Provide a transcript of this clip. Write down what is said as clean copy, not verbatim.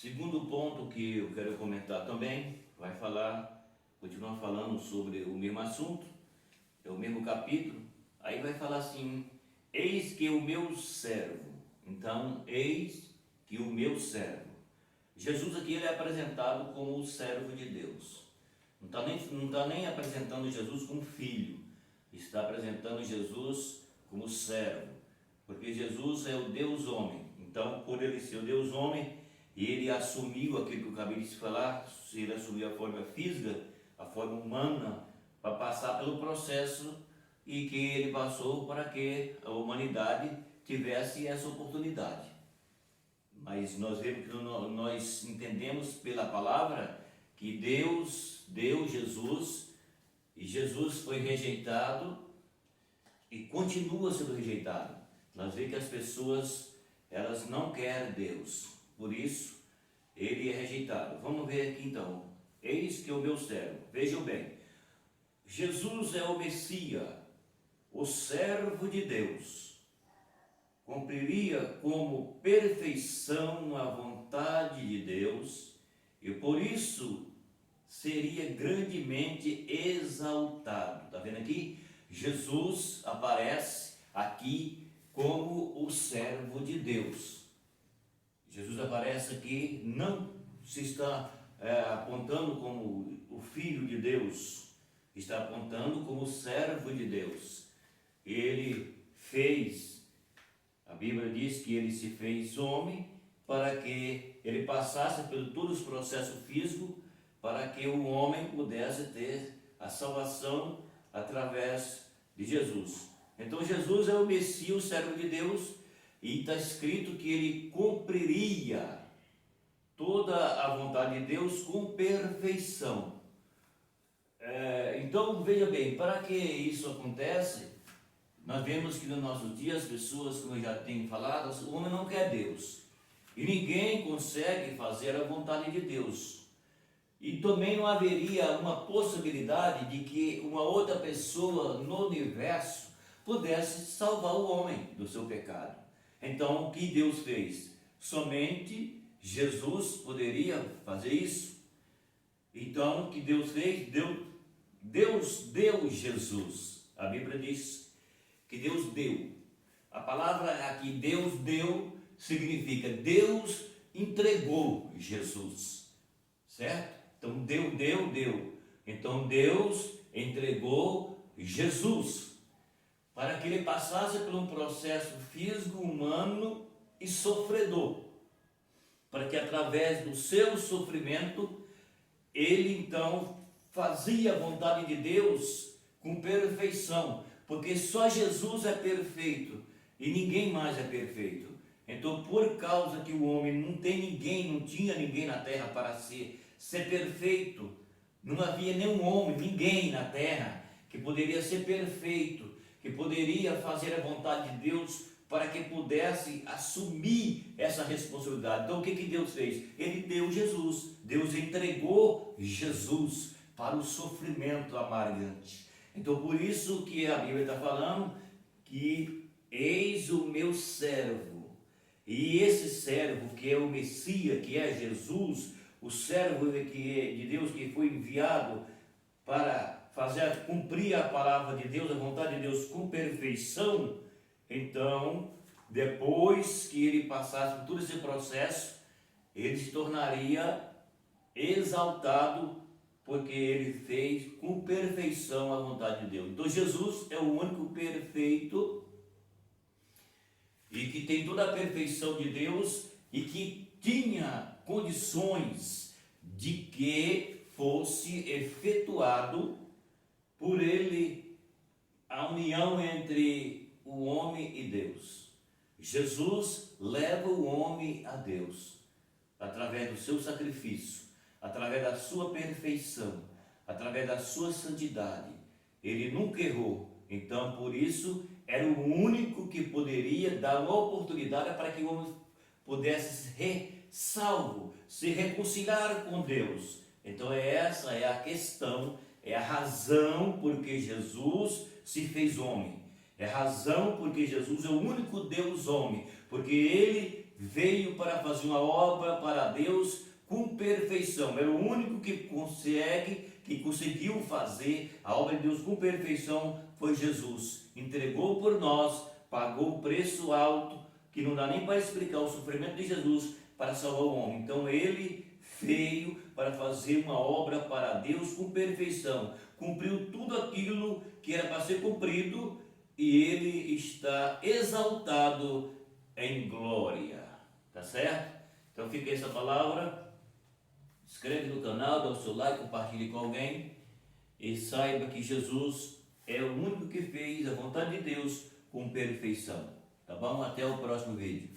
Segundo ponto que eu quero comentar também, continua falando sobre o mesmo assunto, é o mesmo capítulo, aí vai falar assim: eis que o meu servo. Então, eis que o meu servo. Jesus aqui ele é apresentado como o servo de Deus. Não tá nem apresentando Jesus como filho, está apresentando Jesus como servo, porque Jesus é o Deus homem. Então, por ele ser o Deus homem, ele assumiu aquilo que eu acabei de falar, ele assumiu a forma física, a forma humana, para passar pelo processo e que ele passou para que a humanidade tivesse essa oportunidade. Mas nós vemos que nós entendemos pela palavra que Deus deu Jesus, e Jesus foi rejeitado e continua sendo rejeitado. Nós vemos que as pessoas, elas não querem Deus, por isso ele é rejeitado. Vamos ver aqui então: eis que o meu servo. Vejam bem, Jesus é o Messias, o servo de Deus, cumpriria como perfeição a vontade de Deus e por isso seria grandemente exaltado. Está vendo aqui? Jesus aparece aqui como o servo de Deus. Jesus aparece aqui, não se está apontando como o Filho de Deus, está apontando como o servo de Deus. Ele fez, a Bíblia diz que ele se fez homem para que ele passasse por todos os processos físicos, para que o homem pudesse ter a salvação através de Jesus. Então Jesus é o Messias, o servo de Deus, e está escrito que ele cumpriria toda a vontade de Deus com perfeição. Então veja bem, para que isso acontece, nós vemos que nos nossos dias as pessoas, como eu já tenho falado, o homem não quer Deus, e ninguém consegue fazer a vontade de Deus. E também não haveria uma possibilidade de que uma outra pessoa no universo pudesse salvar o homem do seu pecado. Então, o que Deus fez? Somente Jesus poderia fazer isso. Então, o que Deus fez? Deus deu Jesus. A Bíblia diz que Deus deu. A palavra aqui, Deus deu, significa Deus entregou Jesus. Certo? Então, deu. Então, Deus entregou Jesus para que ele passasse por um processo físico, humano e sofredor, para que através do seu sofrimento ele então fazia a vontade de Deus com perfeição, porque só Jesus é perfeito e ninguém mais é perfeito. Então, por causa que o homem não tinha ninguém na terra para ser perfeito, não havia nenhum homem, ninguém na terra que poderia ser perfeito, que poderia fazer a vontade de Deus para que pudesse assumir essa responsabilidade. Então o que Deus fez? Ele deu Jesus, Deus entregou Jesus para o sofrimento amargante. Então por isso que a Bíblia está falando que eis o meu servo, e esse servo que é o Messias, que é Jesus, o servo de Deus que foi enviado para cumprir a palavra de Deus, a vontade de Deus com perfeição. Então, depois que ele passasse por todo esse processo, ele se tornaria exaltado, porque ele fez com perfeição a vontade de Deus. Então Jesus é o único perfeito e que tem toda a perfeição de Deus e que tinha condições de que fosse efetuado por ele a união entre o homem e Deus. Jesus leva o homem a Deus através do seu sacrifício, através da sua perfeição, através da sua santidade. Ele nunca errou. Então, por isso, era o único que poderia dar uma oportunidade para que o homem pudesse ser salvo, se reconciliar com Deus. Então, essa é a questão, é a razão por que Jesus se fez homem. É a razão porque Jesus é o único Deus homem, porque ele veio para fazer uma obra para Deus com perfeição. Era o único que conseguiu fazer a obra de Deus com perfeição, foi Jesus. Entregou por nós, pagou o preço alto, que não dá nem para explicar o sofrimento de Jesus para salvar o homem. Então ele veio para fazer uma obra para Deus com perfeição, cumpriu tudo aquilo que era para ser cumprido, e ele está exaltado em glória. Tá certo? Então fica essa palavra. Inscreve no canal, dá o seu like, compartilhe com alguém e saiba que Jesus é o único que fez a vontade de Deus com perfeição. Tá bom? Até o próximo vídeo.